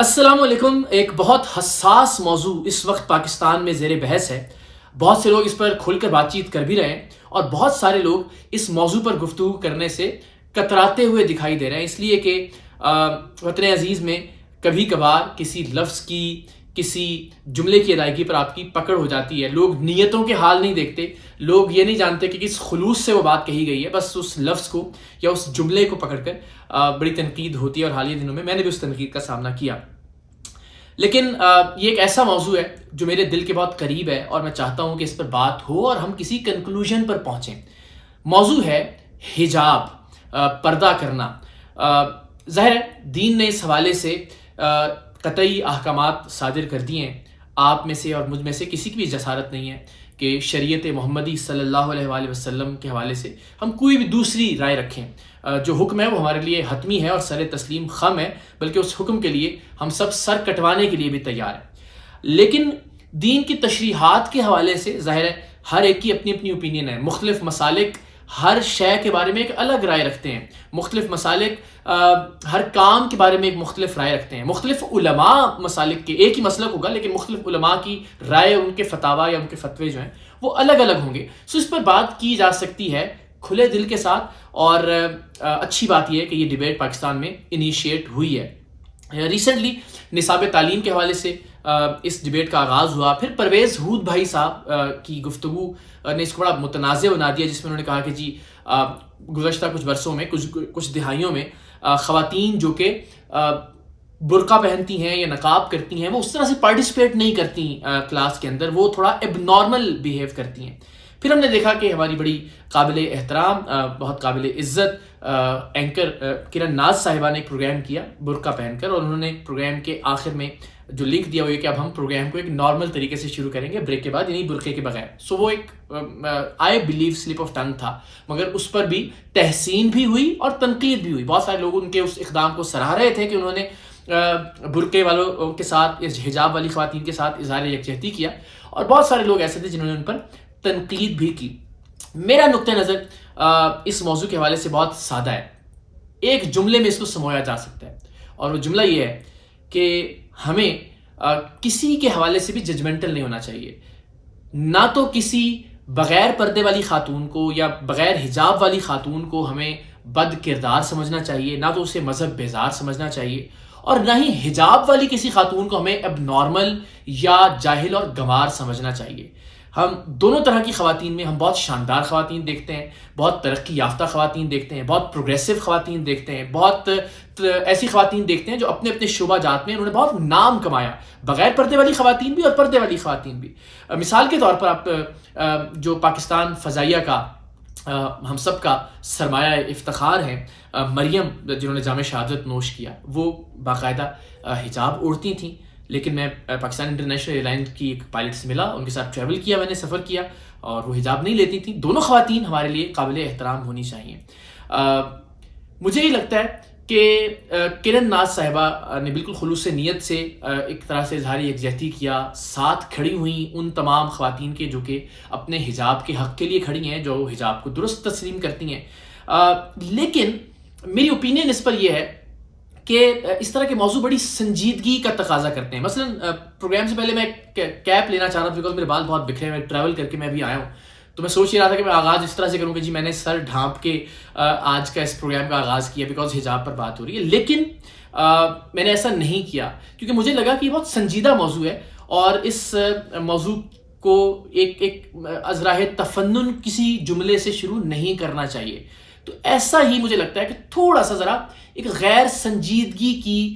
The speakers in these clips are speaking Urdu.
السلام علیکم. ایک بہت حساس موضوع اس وقت پاکستان میں زیر بحث ہے. بہت سے لوگ اس پر کھل کر بات چیت کر بھی رہے ہیں اور بہت سارے لوگ اس موضوع پر گفتگو کرنے سے کتراتے ہوئے دکھائی دے رہے ہیں، اس لیے کہ وطن عزیز میں کبھی کبھار کسی لفظ کی، کسی جملے کی ادائیگی پر آپ کی پکڑ ہو جاتی ہے. لوگ نیتوں کے حال نہیں دیکھتے، لوگ یہ نہیں جانتے کہ کس خلوص سے وہ بات کہی گئی ہے، بس اس لفظ کو یا اس جملے کو پکڑ کر بڑی تنقید ہوتی ہے. اور حالیہ دنوں میں نے بھی اس تنقید کا سامنا کیا. لیکن یہ ایک ایسا موضوع ہے جو میرے دل کے بہت قریب ہے اور میں چاہتا ہوں کہ اس پر بات ہو اور ہم کسی کنکلوژن پر پہنچیں. موضوع ہے حجاب، پردہ کرنا. ظاہر ہے دین نے اس حوالے سے قطعی احکامات صادر کر دیے ہیں. آپ میں سے اور مجھ میں سے کسی کی بھی جسارت نہیں ہے کہ شریعت محمدی صلی اللہ علیہ وآلہ وسلم کے حوالے سے ہم کوئی بھی دوسری رائے رکھیں. جو حکم ہے وہ ہمارے لیے حتمی ہے اور سر تسلیم خم ہے، بلکہ اس حکم کے لیے ہم سب سر کٹوانے کے لیے بھی تیار ہیں. لیکن دین کی تشریحات کے حوالے سے ظاہر ہے ہر ایک کی اپنی اپنی اوپینین ہے. مختلف مسالک ہر شے کے بارے میں ایک الگ رائے رکھتے ہیں. مختلف مسالک ہر کام کے بارے میں ایک مختلف رائے رکھتے ہیں. مختلف علماء مسالک کے ایک ہی مسلک ہوگا، لیکن مختلف علماء کی رائے، ان کے فتاویٰ یا ان کے فتوے جو ہیں وہ الگ الگ ہوں گے. اس پر بات کی جا سکتی ہے کھلے دل کے ساتھ. اور اچھی بات یہ ہے کہ یہ ڈیبیٹ پاکستان میں انیشیٹ ہوئی ہے. ریسنٹلی نصاب تعلیم کے حوالے سے اس ڈیبیٹ کا آغاز ہوا. پھر پرویز ہود بھائی صاحب کی گفتگو نے اس کو بڑا متنازع بنا دیا، جس میں انہوں نے کہا کہ جی گزشتہ کچھ برسوں میں، کچھ دہائیوں میں خواتین جو کہ برقع پہنتی ہیں یا نقاب کرتی ہیں وہ اس طرح سے پارٹیسپیٹ نہیں کرتی کلاس کے اندر، وہ تھوڑا اب نارمل بیہیو کرتی ہیں. پھر ہم نے دیکھا کہ ہماری بڑی قابل احترام، بہت قابل عزت اینکر کرن ناز صاحبہ نے ایک پروگرام کیا برقع پہن کر، اور انہوں نے پروگرام کے آخر میں جو لنک دیا وہ یہ کہ اب ہم پروگرام کو ایک نارمل طریقے سے شروع کریں گے بریک کے بعد، یعنی برقعے کے بغیر. سو وہ ایک I believe slip of tongue تھا، مگر اس پر بھی تحسین بھی ہوئی اور تنقید بھی ہوئی. بہت سارے لوگ ان کے اس اقدام کو سراہ رہے تھے کہ انہوں نے برقعے والوں کے ساتھ، حجاب والی خواتین کے ساتھ اظہار یکجہتی کیا، اور بہت سارے لوگ ایسے تھے جنہوں نے ان پر تنقید بھی کی. میرا نقطہ نظر اس موضوع کے حوالے سے بہت سادہ ہے. ایک جملے میں اس کو سمویا جا سکتا ہے، اور وہ جملہ یہ ہے کہ ہمیں کسی کے حوالے سے بھی ججمنٹل نہیں ہونا چاہیے. نہ تو کسی بغیر پردے والی خاتون کو یا بغیر حجاب والی خاتون کو ہمیں بد کردار سمجھنا چاہیے، نہ تو اسے مذہب بیزار سمجھنا چاہیے، اور نہ ہی حجاب والی کسی خاتون کو ہمیں اب نارمل یا جاہل اور گنوار سمجھنا چاہیے. ہم دونوں طرح کی خواتین میں ہم بہت شاندار خواتین دیکھتے ہیں، بہت ترقی یافتہ خواتین دیکھتے ہیں، بہت پروگریسو خواتین دیکھتے ہیں، بہت ایسی خواتین دیکھتے ہیں جو اپنے اپنے شعبہ جات میں انہوں نے بہت نام کمایا، بغیر پردے والی خواتین بھی اور پردے والی خواتین بھی. مثال کے طور پر آپ جو پاکستان فضائیہ کا ہم سب کا سرمایہ افتخار ہے مریم، جنہوں نے جامع شہادت نوش کیا، وہ باقاعدہ حجاب اوڑھتی تھیں. لیکن میں پاکستان انٹرنیشنل ایئر لائن کی ایک پائلٹ سے ملا، ان کے ساتھ ٹریول کیا، میں نے سفر کیا، اور وہ حجاب نہیں لیتی تھیں. دونوں خواتین ہمارے لیے قابل احترام ہونی چاہیے. مجھے یہ لگتا ہے کہ کرن ناز صاحبہ نے بالکل خلوص نیت سے ایک طرح سے اظہار یکجہتی کیا، ساتھ کھڑی ہوئیں ان تمام خواتین کے جو کہ اپنے حجاب کے حق کے لیے کھڑی ہیں، جو حجاب کو درست تسلیم کرتی ہیں. لیکن میری اوپینین اس پر یہ ہے کہ اس طرح کے موضوع بڑی سنجیدگی کا تقاضا کرتے ہیں. مثلا پروگرام سے پہلے میں کیپ لینا چاہ رہا تھا بیکاز میرے بال بہت بکھرے ہیں، میں ٹریول کر کے میں ابھی آیا ہوں، تو میں سوچ ہی رہا تھا کہ میں آغاز اس طرح سے کروں کہ جی میں نے سر ڈھانپ کے آج کا اس پروگرام کا آغاز کیا بیکاز حجاب پر بات ہو رہی ہے. لیکن میں نے ایسا نہیں کیا کیونکہ مجھے لگا کہ یہ بہت سنجیدہ موضوع ہے، اور اس موضوع کو ایک از راہ تفنن کسی جملے سے شروع نہیں کرنا چاہیے. تو ایسا ہی مجھے لگتا ہے کہ تھوڑا سا ذرا ایک غیر سنجیدگی کی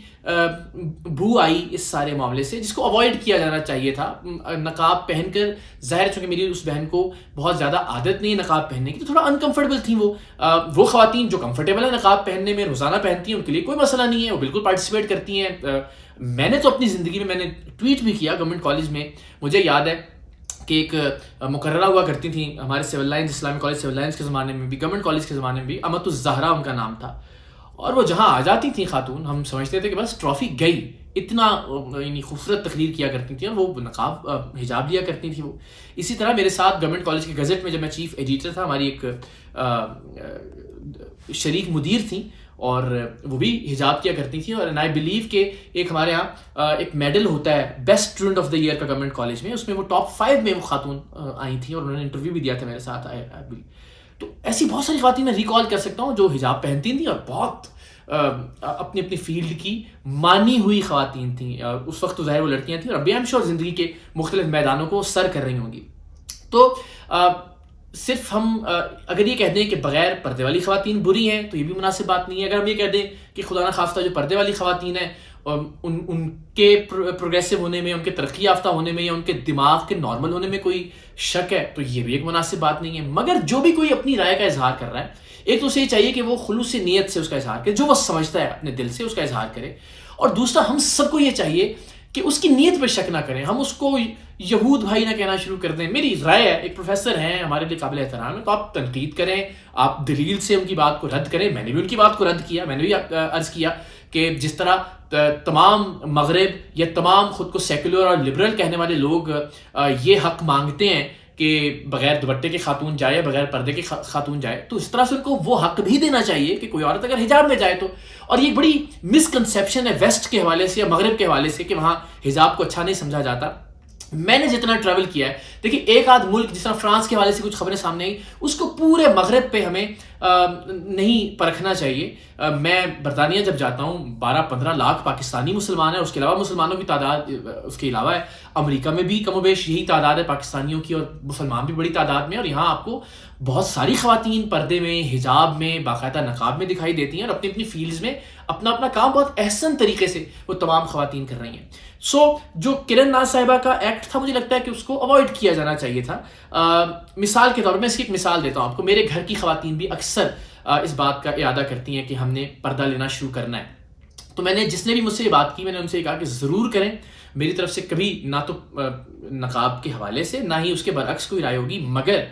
بو آئی اس سارے معاملے سے، جس کو اوائڈ کیا جانا چاہیے تھا. نقاب پہن کر ظاہر چونکہ میری اس بہن کو بہت زیادہ عادت نہیں ہے نقاب پہننے کی، تو تھوڑا انکمفرٹیبل تھیں. وہ خواتین جو کمفرٹیبل ہیں نقاب پہننے میں، روزانہ پہنتی ہیں، ان کے لیے کوئی مسئلہ نہیں ہے، وہ بالکل پارٹیسپیٹ کرتی ہیں. میں نے تو اپنی زندگی میں نے ٹویٹ بھی کیا گورنمنٹ کالج میں. مجھے یاد ہے کہ ایک مقررہ ہوا کرتی تھیں ہمارے سول لائنز، اسلامی کالج سول لائنز کے زمانے میں بھی، گورنمنٹ کالج کے زمانے میں بھی، امت الزہرا ان کا نام تھا. اور وہ جہاں آ جاتی تھیں خاتون، ہم سمجھتے تھے کہ بس ٹرافی گئی، اتنا یعنی خوبصورت تقریر کیا کرتی تھیں، اور وہ نقاب حجاب لیا کرتی تھیں. وہ اسی طرح میرے ساتھ گورنمنٹ کالج کے گزٹ میں جب میں چیف ایڈیٹر تھا، ہماری ایک شریک مدیر تھیں، اور وہ بھی حجاب کیا کرتی تھیں. اور آئی بلیو کہ ایک ہمارے یہاں ایک میڈل ہوتا ہے best student of the year کا گورنمنٹ کالج میں, اس میں وہ ٹاپ 5 میں وہ خاتون آئی تھیں, اور انہوں نے انٹرویو بھی دیا تھا میرے ساتھ. تو ایسی بہت ساری خواتین میں ریکال کر سکتا ہوں جو حجاب پہنتی تھیں اور بہت اپنی اپنی فیلڈ کی مانی ہوئی خواتین تھیں. اس وقت تو ظاہر وہ لڑکیاں تھیں, اور ابھی ایم شیور زندگی کے مختلف میدانوں کو سر کر رہی ہوں گی. تو صرف ہم اگر یہ کہہ دیں کہ بغیر پردے والی خواتین بری ہیں تو یہ بھی مناسب بات نہیں ہے. اگر ہم یہ کہہ دیں کہ خدا نخواستہ جو پردے والی خواتین ہیں ان کے پروگریسو ہونے میں, ان کے ترقی یافتہ ہونے میں, یا ان کے دماغ کے نارمل ہونے میں کوئی شک ہے, تو یہ بھی ایک مناسب بات نہیں ہے. مگر جو بھی کوئی اپنی رائے کا اظہار کر رہا ہے, ایک تو اسے یہ چاہیے کہ وہ خلوص نیت سے اس کا اظہار کرے, جو وہ سمجھتا ہے اپنے دل سے اس کا اظہار کرے. اور دوسرا, ہم سب کو یہ چاہیے کہ اس کی نیت پہ شک نہ کریں, ہم اس کو یہود بھائی نہ کہنا شروع کر دیں. میری رائے ہے, ایک پروفیسر ہیں ہمارے لیے قابل احترام ہے, تو آپ تنقید کریں, آپ دلیل سے ان کی بات کو رد کریں. میں نے بھی ان کی بات کو رد کیا, میں نے بھی عرض کیا کہ جس طرح تمام مغرب یا تمام خود کو سیکولر اور لبرل کہنے والے لوگ یہ حق مانگتے ہیں کہ بغیر دوپٹے کے خاتون جائے, بغیر پردے کے خاتون جائے, تو اس طرح سے ان کو وہ حق بھی دینا چاہیے کہ کوئی عورت اگر حجاب میں جائے تو. اور یہ بڑی مسکنسیپشن ہے ویسٹ کے حوالے سے یا مغرب کے حوالے سے کہ وہاں حجاب کو اچھا نہیں سمجھا جاتا. میں نے جتنا ٹریول کیا ہے, دیکھیے ایک آدھ ملک جس طرح فرانس کے حوالے سے کچھ خبریں سامنے آئی, اس کو پورے مغرب پہ ہمیں نہیں پرکھنا چاہیے. میں برطانیہ جب جاتا ہوں 12-15 لاکھ پاکستانی مسلمان ہیں, اس کے علاوہ مسلمانوں کی تعداد اس کے علاوہ ہے. امریکہ میں بھی کم و بیش یہی تعداد ہے پاکستانیوں کی, اور مسلمان بھی بڑی تعداد میں, اور یہاں آپ کو بہت ساری خواتین پردے میں, حجاب میں, باقاعدہ نقاب میں دکھائی دیتی ہیں, اور اپنی اپنی فیلڈز میں اپنا اپنا کام بہت احسن طریقے سے وہ تمام خواتین کر رہی ہیں. جو کرن ناز صاحبہ کا ایکٹ تھا, مجھے لگتا ہے کہ اس کو اوائڈ کیا جانا چاہیے تھا. مثال کے طور پر میں اس کی ایک مثال دیتا ہوں آپ کو. میرے گھر کی خواتین بھی اکثر اس بات کا اعادہ کرتی ہیں کہ ہم نے پردہ لینا شروع کرنا ہے. تو میں نے, جس نے بھی مجھ سے یہ بات کی, میں نے ان سے یہ کہا کہ ضرور کریں. میری طرف سے کبھی نہ تو نقاب کے حوالے سے نہ ہی اس کے برعکس کوئی رائے ہوگی, مگر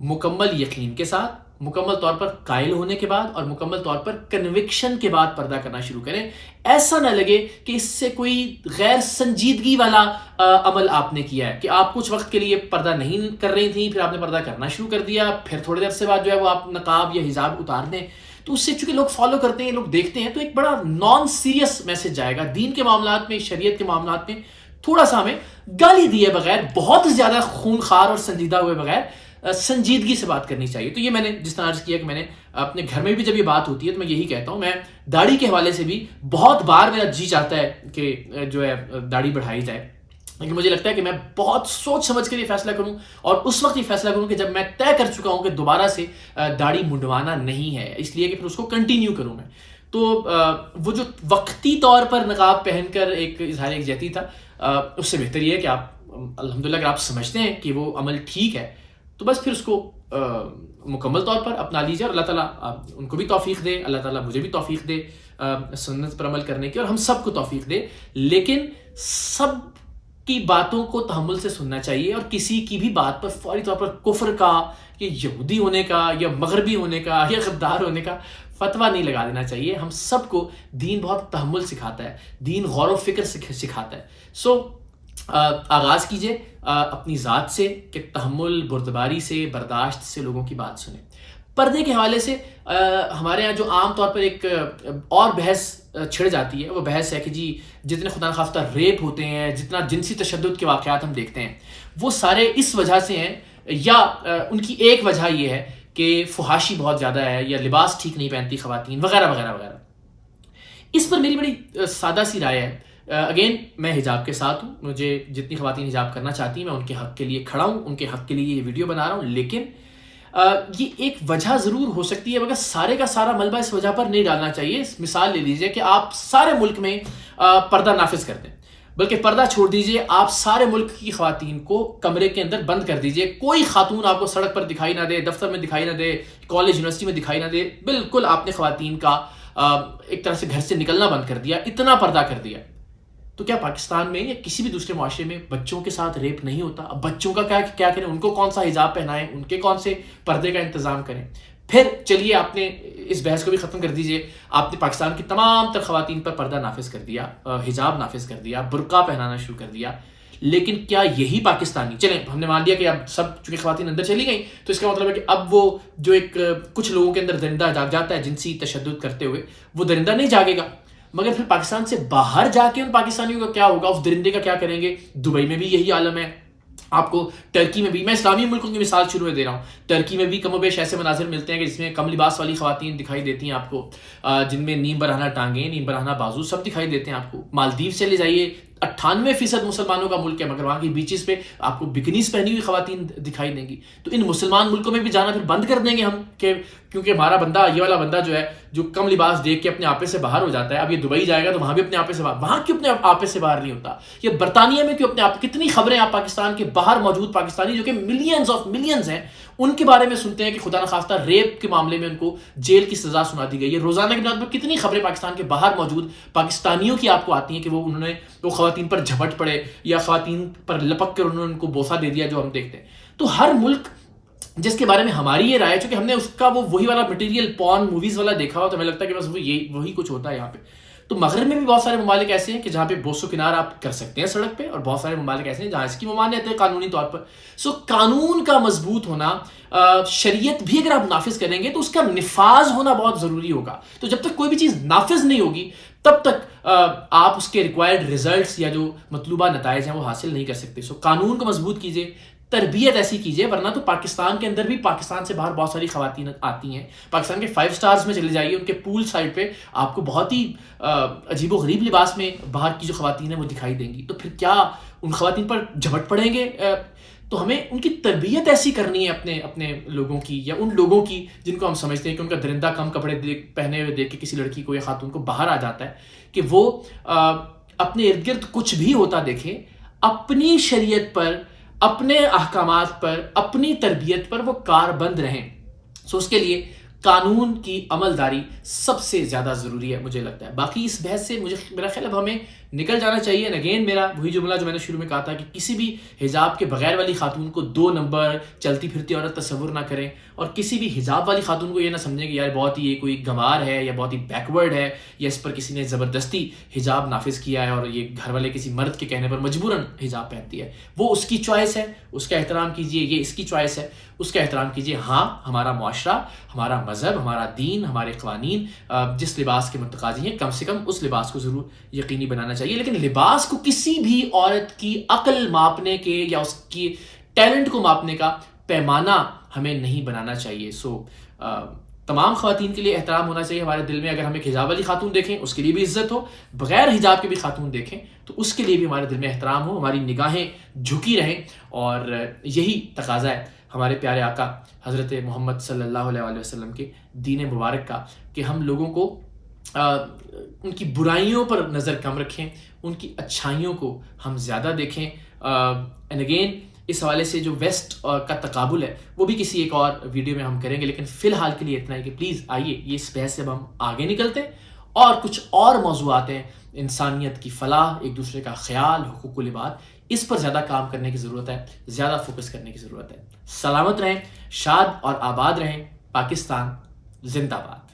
مکمل یقین کے ساتھ, مکمل طور پر قائل ہونے کے بعد, اور مکمل طور پر کنوکشن کے بعد پردہ کرنا شروع کریں. ایسا نہ لگے کہ اس سے کوئی غیر سنجیدگی والا عمل آپ نے کیا ہے, کہ آپ کچھ وقت کے لیے پردہ نہیں کر رہی تھیں, پھر آپ نے پردہ کرنا شروع کر دیا, پھر تھوڑے دیر سے بعد جو ہے وہ آپ نقاب یا حجاب اتار دیں. تو اس سے چونکہ لوگ فالو کرتے ہیں, لوگ دیکھتے ہیں, تو ایک بڑا نان سیریس میسج جائے گا. دین کے معاملات میں, شریعت کے معاملات میں تھوڑا سا ہمیں گالی دیے بغیر, بہت زیادہ خونخوار اور سنجیدہ ہوئے بغیر سنجیدگی سے بات کرنی چاہیے. تو یہ میں نے جس طرح عرض کیا کہ میں نے اپنے گھر میں بھی جب یہ بات ہوتی ہے تو میں یہی کہتا ہوں. میں داڑھی کے حوالے سے بھی بہت بار میرا جی چاہتا ہے کہ جو ہے داڑھی بڑھائی جائے, لیکن مجھے لگتا ہے کہ میں بہت سوچ سمجھ کر یہ فیصلہ کروں, اور اس وقت یہ فیصلہ کروں کہ جب میں طے کر چکا ہوں کہ دوبارہ سے داڑھی منڈوانا نہیں ہے, اس لیے کہ پھر اس کو کنٹینیو کروں میں. تو وہ جو وقتی طور پر نقاب پہن کر ایک اظہار یکجہتی تھا, اس سے بہتر یہ ہے کہ آپ الحمدللہ اگر آپ سمجھتے ہیں کہ وہ عمل ٹھیک ہے تو بس پھر اس کو مکمل طور پر اپنا لیجیے, اور اللہ تعالیٰ ان کو بھی توفیق دے, اللہ تعالیٰ مجھے بھی توفیق دے سنت پر عمل کرنے کی, اور ہم سب کو توفیق دے. لیکن سب کی باتوں کو تحمل سے سننا چاہیے, اور کسی کی بھی بات پر فوری طور پر کفر کا یا یہودی ہونے کا یا مغربی ہونے کا یا غدار ہونے کا فتویٰ نہیں لگا دینا چاہیے. ہم سب کو دین بہت تحمل سکھاتا ہے, دین غور و فکر سکھاتا ہے. آغاز کیجئے اپنی ذات سے کہ تحمل, بردباری سے, برداشت سے لوگوں کی بات سنیں. پردے کے حوالے سے ہمارے ہاں جو عام طور پر ایک اور بحث چھڑ جاتی ہے, وہ بحث ہے کہ جی جتنے خدا نخواستہ ریپ ہوتے ہیں, جتنا جنسی تشدد کے واقعات ہم دیکھتے ہیں, وہ سارے اس وجہ سے ہیں, یا ان کی ایک وجہ یہ ہے کہ فحاشی بہت زیادہ ہے, یا لباس ٹھیک نہیں پہنتی خواتین, وغیرہ وغیرہ وغیرہ. اس پر میری بڑی سادہ سی رائے ہے. اگین میں حجاب کے ساتھ ہوں, مجھے جتنی خواتین حجاب کرنا چاہتی ہیں میں ان کے حق کے لیے کھڑا ہوں, ان کے حق کے لیے یہ ویڈیو بنا رہا ہوں. لیکن یہ ایک وجہ ضرور ہو سکتی ہے, مگر سارے کا سارا ملبہ اس وجہ پر نہیں ڈالنا چاہیے. مثال لے لیجئے کہ آپ سارے ملک میں پردہ نافذ کر دیں, بلکہ پردہ چھوڑ دیجئے, آپ سارے ملک کی خواتین کو کمرے کے اندر بند کر دیجئے. کوئی خاتون آپ کو سڑک پر دکھائی نہ دے, دفتر میں دکھائی نہ دے, کالج یونیورسٹی میں دکھائی نہ دے. بالکل آپ نے خواتین کا ایک طرح سے گھر سے نکلنا بند کر دیا, اتنا پردہ کر دیا. تو کیا پاکستان میں یا کسی بھی دوسرے معاشرے میں بچوں کے ساتھ ریپ نہیں ہوتا؟ اب بچوں کا کیا کریں, ان کو کون سا حجاب پہنائیں, ان کے کون سے پردے کا انتظام کریں؟ پھر چلیے آپ نے اس بحث کو بھی ختم کر دیجئے. آپ نے پاکستان کی تمام تر خواتین پر پردہ نافذ کر دیا, حجاب نافذ کر دیا, برقع پہنانا شروع کر دیا. لیکن کیا یہی پاکستانی، چلیں ہم نے مان لیا کہ اب سب چونکہ خواتین اندر چلی گئیں تو اس کا مطلب ہے کہ اب وہ جو ایک کچھ لوگوں کے اندر درندہ جاگ جاتا ہے جنسی تشدد کرتے ہوئے، وہ درندہ نہیں جاگے گا، مگر پھر پاکستان سے باہر جا کے ان پاکستانیوں کا کیا ہوگا، اس درندے کا کیا کریں گے؟ دبئی میں بھی یہی عالم ہے، آپ کو ٹرکی میں بھی، میں اسلامی ملکوں کی مثال شروع میں دے رہا ہوں، ٹرکی میں بھی کم و بیش ایسے مناظر ملتے ہیں کہ جس میں کم لباس والی خواتین دکھائی دیتی ہیں آپ کو، جن میں نیم برہنہ ٹانگیں، نیم برہنہ بازو سب دکھائی دیتے ہیں آپ کو۔ مالدیو چلے جائیے، 98% مسلمانوں کا ملک ہے، مگر وہاں کی بیچز پہ آپ کو بکنیز پہنی ہوئی خواتین دکھائی دیں گی۔ تو ان مسلمان ملکوں میں بھی جانا پھر بند کر دیں گے ہم، کہ کیونکہ ہمارا بندہ، یہ والا بندہ جو ہے جو کم لباس دیکھ کے اپنے آپے سے باہر ہو جاتا ہے، اب یہ دبئی جائے گا تو وہاں بھی اپنے آپے سے باہر، وہاں کیوں اپنے آپے سے باہر نہیں ہوتا؟ یہ برطانیہ میں کیوں اپنے آپ، کتنی خبریں آپ پاکستان کے باہر موجود پاکستانی جو کہ ملینز ہیں ان کے بارے میں سنتے ہیں کہ خدا نخواستہ ریپ کے معاملے میں ان کو جیل کی سزا سنا دی گئی ہے۔ روزانہ کی بنیاد پر کتنی خبریں پاکستان کے باہر موجود پاکستانیوں کی آپ کو آتی ہیں کہ وہ خواتین پر جھپٹ پڑے یا خواتین پر لپک کر انہوں نے ان کو بوسہ دے دیا، جو ہم دیکھتے ہیں۔ تو ہر ملک جس کے بارے میں ہماری یہ رائے ہے، چونکہ ہم نے اس کا وہی والا مٹیریل پورن موویز والا دیکھا ہوا، تو ہمیں لگتا ہے کہ بس وہی کچھ ہوتا ہے یہاں پہ۔ تو مغرب میں بھی بہت سارے ممالک ایسے ہیں کہ جہاں پہ بوس و کنار آپ کر سکتے ہیں سڑک پہ، اور بہت سارے ممالک ایسے ہیں جہاں اس کی ممانعت ہے قانونی طور پر۔ قانون کا مضبوط ہونا، شریعت بھی اگر آپ نافذ کریں گے تو اس کا نفاذ ہونا بہت ضروری ہوگا۔ تو جب تک کوئی بھی چیز نافذ نہیں ہوگی تب تک آپ اس کے ریکوائرڈ ریزلٹس یا جو مطلوبہ نتائج ہیں وہ حاصل نہیں کر سکتے۔ قانون کو مضبوط کیجیے، تربیت ایسی کیجیے، ورنہ تو پاکستان کے اندر بھی، پاکستان سے باہر بہت ساری خواتین آتی ہیں، پاکستان کے 5 سٹارز میں چلے جائیے، ان کے پول سائڈ پہ آپ کو بہت ہی عجیب و غریب لباس میں باہر کی جو خواتین ہیں وہ دکھائی دیں گی۔ تو پھر کیا ان خواتین پر جھپٹ پڑیں گے؟ تو ہمیں ان کی تربیت ایسی کرنی ہے اپنے لوگوں کی، یا ان لوگوں کی جن کو ہم سمجھتے ہیں کہ ان کا درندہ کم کپڑے پہنے ہوئے دیکھ کے کسی لڑکی کو یا خاتون کو باہر آ جاتا ہے، کہ وہ اپنے ارد گرد کچھ بھی ہوتا دیکھیں، اپنی شریعت پر، اپنے احکامات پر، اپنی تربیت پر وہ کاربند رہیں۔ اس کے لیے قانون کی عمل داری سب سے زیادہ ضروری ہے مجھے لگتا ہے۔ باقی اس بحث سے میرا خیال اب ہمیں نکل جانا چاہیے۔ اگین میرا وہی جملہ جو میں نے شروع میں کہا تھا کہ کسی بھی حجاب کے بغیر والی خاتون کو 2 نمبر چلتی پھرتی عورت تصور نہ کریں، اور کسی بھی حجاب والی خاتون کو یہ نہ سمجھیں کہ یار بہت ہی یہ کوئی گنوار ہے یا بہت ہی بیکورڈ ہے، یا اس پر کسی نے زبردستی حجاب نافذ کیا ہے اور یہ گھر والے کسی مرد کے کہنے پر مجبوراً حجاب پہنتی ہے۔ وہ اس کی چوائس ہے، اس کا احترام کیجیے۔ یہ اس کی چوائس ہے، اس کا احترام کیجیے۔ ہاں، ہمارا معاشرہ، ہمارا مذہب، ہمارا دین، ہمارے قوانین جس لباس کے متقاضی ہیں، کم سے کم اس لباس کو ضرور یقینی بنانا چاہیے، لیکن لباس کو کسی بھی عورت کی عقل ماپنے کے یا اس کی ٹیلنٹ کو ماپنے کا پیمانہ ہمیں نہیں بنانا چاہیے۔ تمام خواتین کے لیے احترام ہونا چاہیے ہمارے دل میں۔ اگر ہم ایک حجاب والی خاتون دیکھیں اس کے لیے بھی عزت ہو، بغیر حجاب کے بھی خاتون دیکھیں تو اس کے لیے بھی ہمارے دل میں احترام ہو، ہماری نگاہیں جھکی رہیں، اور یہی تقاضا ہے ہمارے پیارے آقا حضرت محمد صلی اللہ علیہ وسلم کے دین مبارک کا، کہ ہم لوگوں کو ان کی برائیوں پر نظر کم رکھیں، ان کی اچھائیوں کو ہم زیادہ دیکھیں۔ اینڈ اگین اس حوالے سے جو ویسٹ کا تقابل ہے وہ بھی کسی ایک اور ویڈیو میں ہم کریں گے، لیکن فی الحال کے لیے اتنا ہے کہ پلیز آئیے یہ اس بحث سے اب ہم آگے نکلتے ہیں، اور کچھ اور موضوعات ہیں، انسانیت کی فلاح، ایک دوسرے کا خیال، حقوق و لباد، اس پر زیادہ کام کرنے کی ضرورت ہے، زیادہ فوکس کرنے کی ضرورت ہے۔ سلامت رہیں، شاد اور آباد رہیں، پاکستان زندہ باد۔